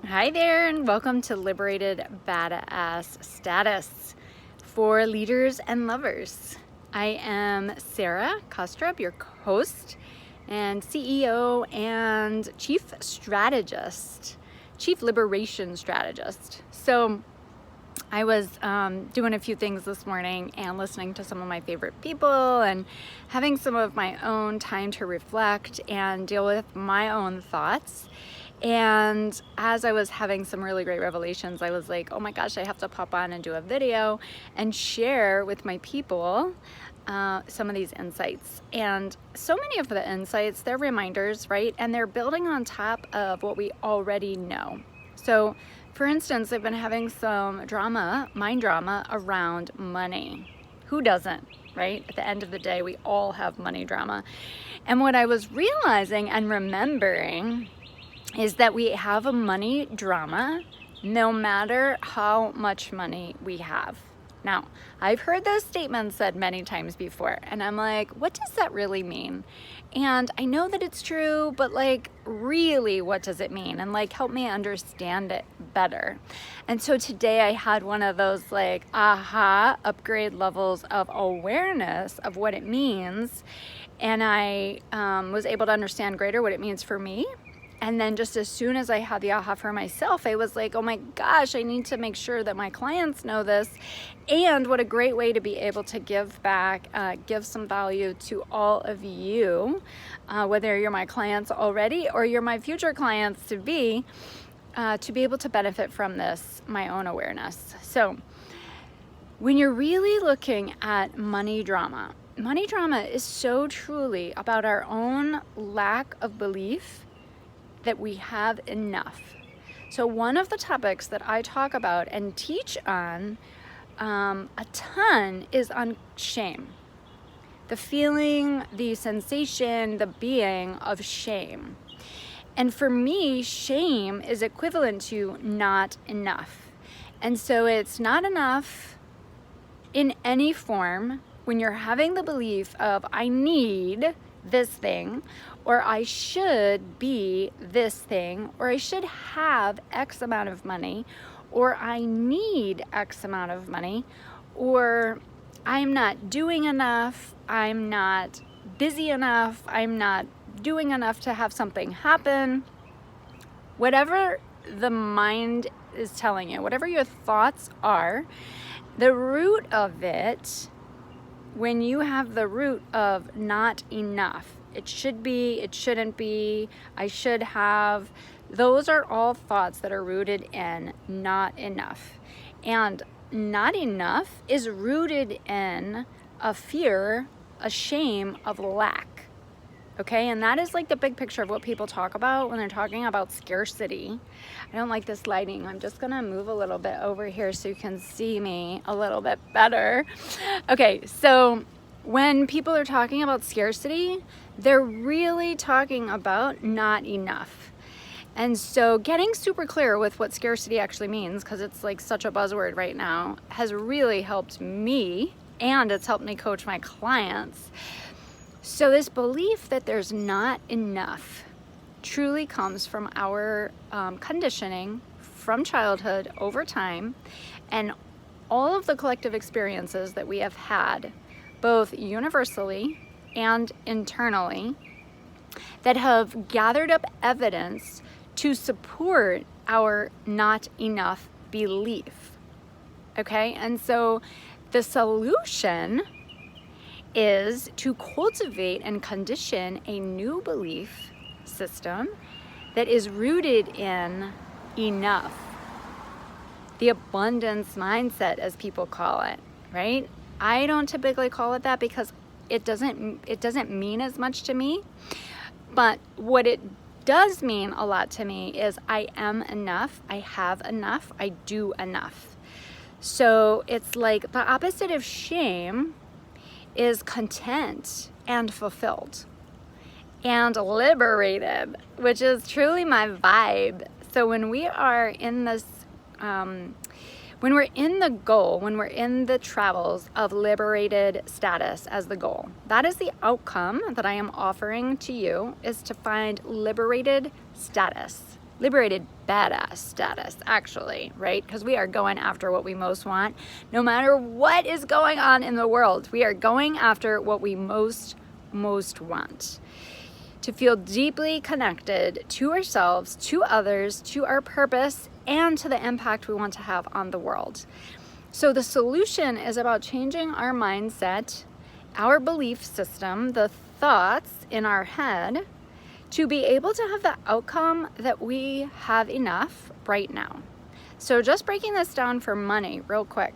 Hi there, and welcome to Liberated Badass Status for leaders and lovers. I am Sarah Kostrup, your host and CEO and Chief Liberation Strategist. So I was doing a few things this morning and listening to some of my favorite people and having some of my own time to reflect and deal with my own thoughts. And as I was having some really great revelations, I was like, oh my gosh, I have to pop on and do a video and share with my people some of these insights. And so many of the insights, they're reminders, right? And they're building on top of what we already know. So for instance, I've been having some mind drama around money. Who doesn't, right? At the end of the day, we all have money drama. And what I was realizing and remembering is that we have a money drama no matter how much money we have. Now, I've heard those statements said many times before, and I'm like, what does that really mean? And I know that it's true, but like, really, what does it mean? And like, help me understand it better. And so today I had one of those like, upgrade levels of awareness of what it means. And I was able to understand greater what it means for me. And then just as soon as I had the aha for myself, I was like, oh my gosh, I need to make sure that my clients know this. And what a great way to be able to give back, give some value to all of you, whether you're my clients already or you're my future clients to be able to benefit from this, my own awareness. So when you're really looking at money drama is so truly about our own lack of belief that we have enough. So one of the topics that I talk about and teach on a ton is on shame. The feeling, the sensation, the being of shame. And for me, shame is equivalent to not enough. And so it's not enough in any form when you're having the belief of I need this thing, or I should be this thing, or I should have X amount of money, or I need X amount of money, or I'm not doing enough, I'm not busy enough, I'm not doing enough to have something happen. Whatever the mind is telling you, whatever your thoughts are, the root of it, when you have the root of not enough, it should be, it shouldn't be, I should have, those are all thoughts that are rooted in not enough. And not enough is rooted in a fear, a shame of lack. Okay, and that is like the big picture of what people talk about when they're talking about scarcity. I don't like this lighting. I'm just gonna move a little bit over here so you can see me a little bit better. Okay, so when people are talking about scarcity, they're really talking about not enough. And so getting super clear with what scarcity actually means, because it's like such a buzzword right now, has really helped me, and it's helped me coach my clients. So this belief that there's not enough truly comes from our conditioning from childhood over time, and all of the collective experiences that we have had, both universally and internally, that have gathered up evidence to support our not enough belief. Okay, and so the solution is to cultivate and condition a new belief system that is rooted in enough. The abundance mindset, as people call it, right? I don't typically call it that because it doesn't mean as much to me. But what it does mean a lot to me is I am enough, I have enough, I do enough. So it's like the opposite of shame is content and fulfilled and liberated, which is truly my vibe. So when we are in this, when we're in the goal, when we're in the travels of liberated status as the goal, that is the outcome that I am offering to you, is to find liberated status. liberated badass status, actually, right? Because we are going after what we most want. No matter what is going on in the world, we are going after what we most want. To feel deeply connected to ourselves, to others, to our purpose, and to the impact we want to have on the world. So the solution is about changing our mindset, our belief system, the thoughts in our head, to be able to have the outcome that we have enough right now. So just breaking this down for money real quick.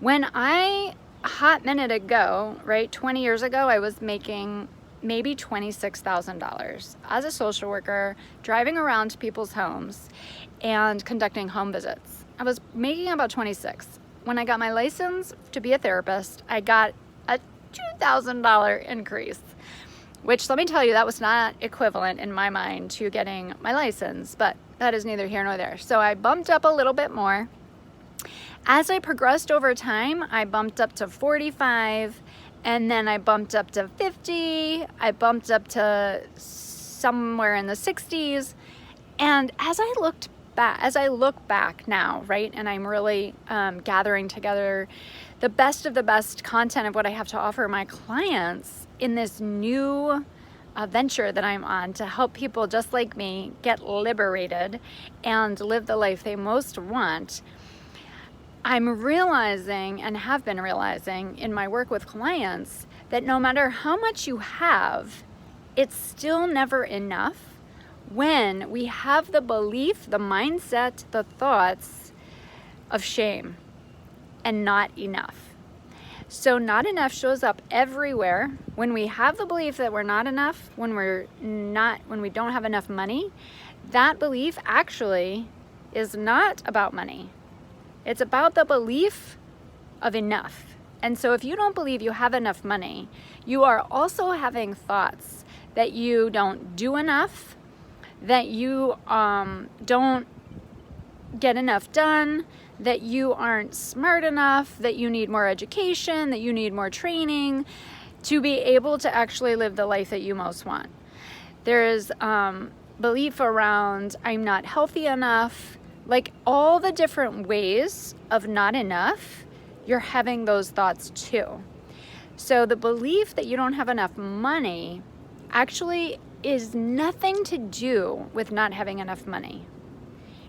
When a hot minute ago, right, 20 years ago, I was making maybe $26,000 as a social worker, driving around to people's homes and conducting home visits. I was making about 26. When I got my license to be a therapist, I got a $2,000 increase, which, let me tell you, that was not equivalent in my mind to getting my license, but that is neither here nor there. So I bumped up a little bit more. As I progressed over time, I bumped up to 45, and then I bumped up to 50. I bumped up to somewhere in the 60s. And as I look back now, right, and I'm really gathering together the best of the best content of what I have to offer my clients in this new venture that I'm on to help people just like me get liberated and live the life they most want, I'm realizing, and have been realizing in my work with clients, that no matter how much you have, it's still never enough when we have the belief, the mindset, the thoughts of shame and not enough. So not enough shows up everywhere. When we have the belief that we're not enough, when we don't have enough money, that belief actually is not about money. It's about the belief of enough. And so if you don't believe you have enough money, you are also having thoughts that you don't do enough, that you don't get enough done, that you aren't smart enough, that you need more education, that you need more training to be able to actually live the life that you most want. There's belief around I'm not healthy enough, like all the different ways of not enough, you're having those thoughts too. So the belief that you don't have enough money actually is nothing to do with not having enough money.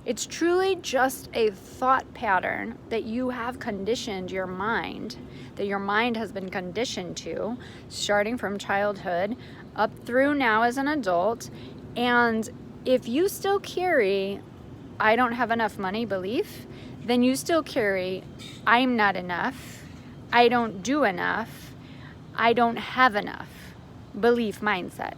It's truly just a thought pattern that you have conditioned your mind, that your mind has been conditioned to, starting from childhood up through now as an adult. And if you still carry, I don't have enough money belief, then you still carry, I'm not enough, I don't do enough, I don't have enough belief mindset,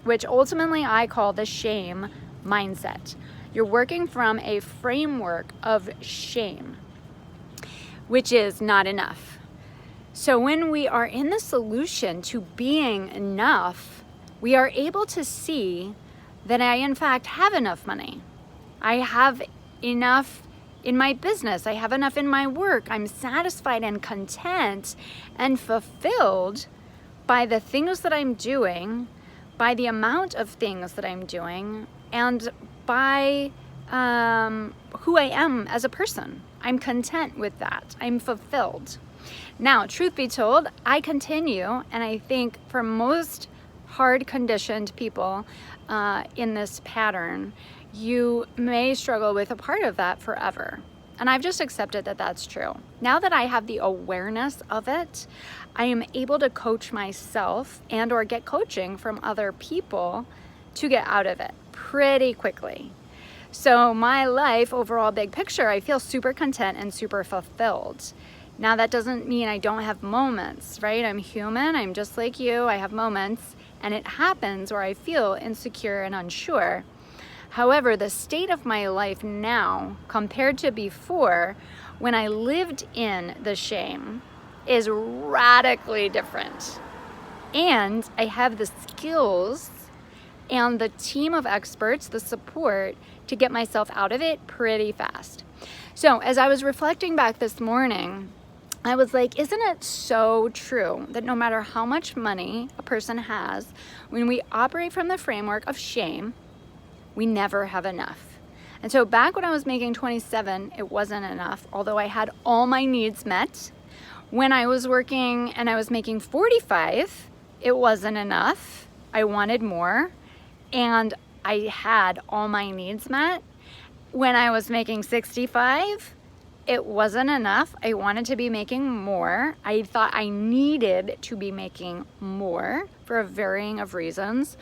which ultimately I call the shame mindset. You're working from a framework of shame, which is not enough. So when we are in the solution to being enough, we are able to see that I in fact have enough money. I have enough in my business. I have enough in my work. I'm satisfied and content and fulfilled by the things that I'm doing, by the amount of things that I'm doing, and by who I am as a person. I'm content with that. I'm fulfilled. Now, truth be told, I continue, and I think for most hard conditioned people in this pattern, you may struggle with a part of that forever. And I've just accepted that that's true. Now that I have the awareness of it, I am able to coach myself and or get coaching from other people to get out of it pretty quickly. So my life, overall big picture, I feel super content and super fulfilled. Now that doesn't mean I don't have moments, right? I'm human, I'm just like you, I have moments, and it happens where I feel insecure and unsure. However, the state of my life now compared to before, when I lived in the shame, is radically different. And I have the skills and the team of experts, the support, to get myself out of it pretty fast. So as I was reflecting back this morning, I was like, isn't it so true that no matter how much money a person has, when we operate from the framework of shame, we never have enough. And so back when I was making 27, it wasn't enough, although I had all my needs met. When I was working and I was making 45, it wasn't enough. I wanted more, and I had all my needs met. When I was making 65, it wasn't enough. I wanted to be making more. I thought I needed to be making more for a varying of reasons.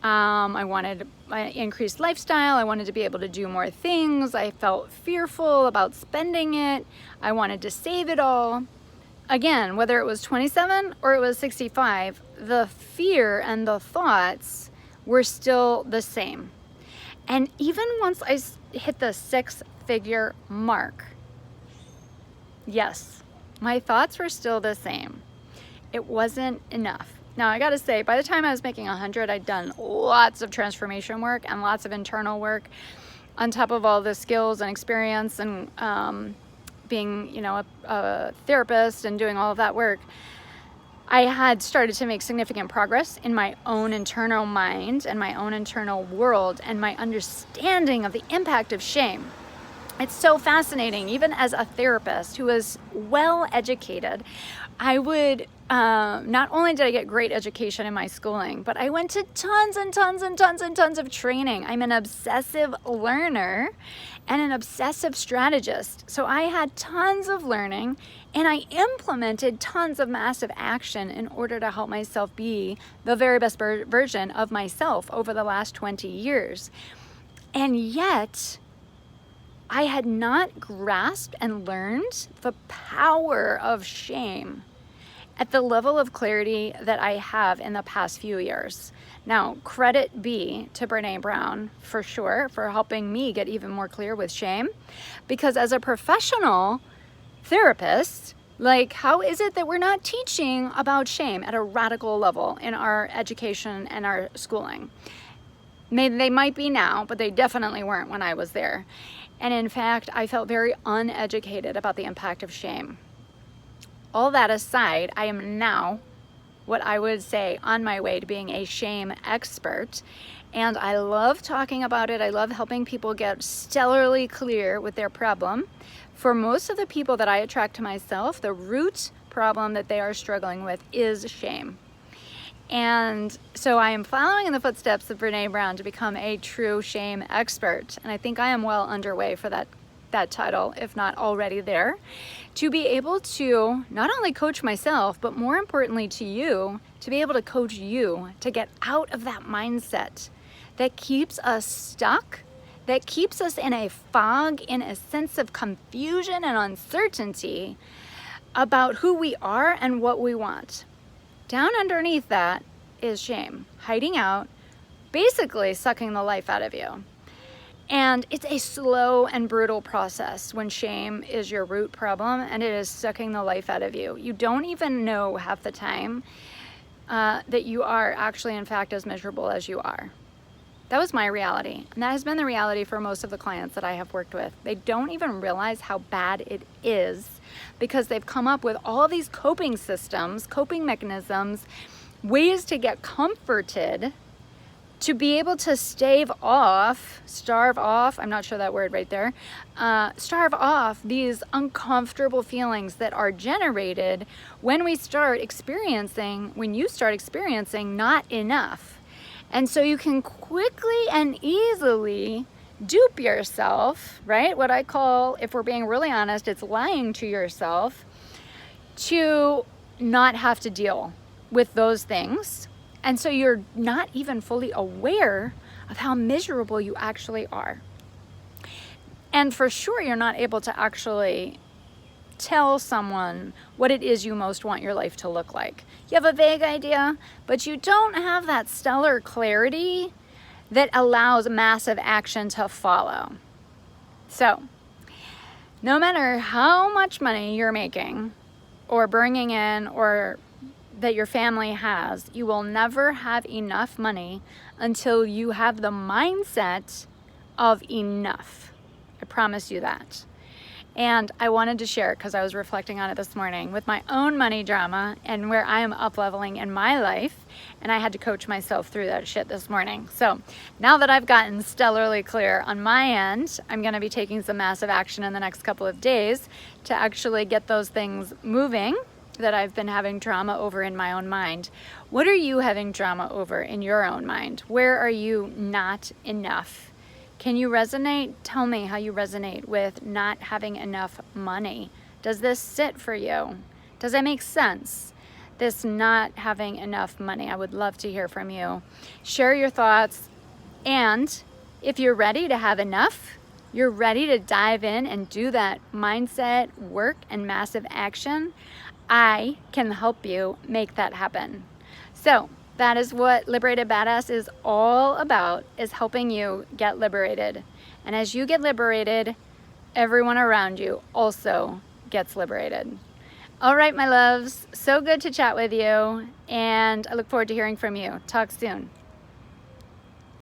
I wanted an increased lifestyle. I wanted to be able to do more things. I felt fearful about spending it. I wanted to save it all. Again, whether it was 27 or it was 65, the fear and the thoughts were still the same. And even once I hit the 6-figure mark, yes, my thoughts were still the same. It wasn't enough. Now, I gotta say, by the time I was making 100, I'd done lots of transformation work and lots of internal work on top of all the skills and experience and being, a therapist and doing all of that work. I had started to make significant progress in my own internal mind and my own internal world and my understanding of the impact of shame. It's so fascinating. Even as a therapist who is well educated, I would, not only did I get great education in my schooling, but I went to tons and tons and tons and tons of training. I'm an obsessive learner and an obsessive strategist. So I had tons of learning and I implemented tons of massive action in order to help myself be the very best version of myself over the last 20 years. And yet, I had not grasped and learned the power of shame at the level of clarity that I have in the past few years. Now, credit be to Brené Brown for sure for helping me get even more clear with shame, because as a professional therapist, how is it that we're not teaching about shame at a radical level in our education and our schooling? They might be now, but they definitely weren't when I was there. And in fact, I felt very uneducated about the impact of shame. All that aside, I am now what I would say on my way to being a shame expert. And I love talking about it. I love helping people get stellarly clear with their problem. For most of the people that I attract to myself, the root problem that they are struggling with is shame. And so I am following in the footsteps of Brené Brown to become a true shame expert. And I think I am well underway for that title, if not already there, to be able to not only coach myself, but more importantly to you, to be able to coach you to get out of that mindset that keeps us stuck, that keeps us in a fog, in a sense of confusion and uncertainty about who we are and what we want. Down underneath that is shame, hiding out, basically sucking the life out of you. And it's a slow and brutal process when shame is your root problem and it is sucking the life out of you. You don't even know half the time that you are actually, in fact, as miserable as you are. That was my reality. And that has been the reality for most of the clients that I have worked with. They don't even realize how bad it is because they've come up with all of these coping systems, coping mechanisms, ways to get comforted, to be able to starve off, I'm not sure that word right there, starve off these uncomfortable feelings that are generated when you start experiencing not enough. And so you can quickly and easily dupe yourself, right? What I call, if we're being really honest, it's lying to yourself to not have to deal with those things. And so you're not even fully aware of how miserable you actually are. And for sure, you're not able to actually tell someone what it is you most want your life to look like. You have a vague idea, but you don't have that stellar clarity that allows massive action to follow. So, no matter how much money you're making or bringing in or that your family has, you will never have enough money until you have the mindset of enough. I promise you that. And I wanted to share it because I was reflecting on it this morning with my own money drama and where I am up leveling in my life. And I had to coach myself through that shit this morning. So now that I've gotten stellarly clear on my end, I'm going to be taking some massive action in the next couple of days to actually get those things moving that I've been having drama over in my own mind. What are you having drama over in your own mind? Where are you not enough? Can you resonate? Tell me how you resonate with not having enough money. Does this sit for you? Does that make sense? This not having enough money. I would love to hear from you. Share your thoughts. And if you're ready to have enough, you're ready to dive in and do that mindset work and massive action, I can help you make that happen. So that is what Liberated Badass is all about, is helping you get liberated. And as you get liberated, everyone around you also gets liberated. All right, my loves, so good to chat with you, and I look forward to hearing from you. Talk soon.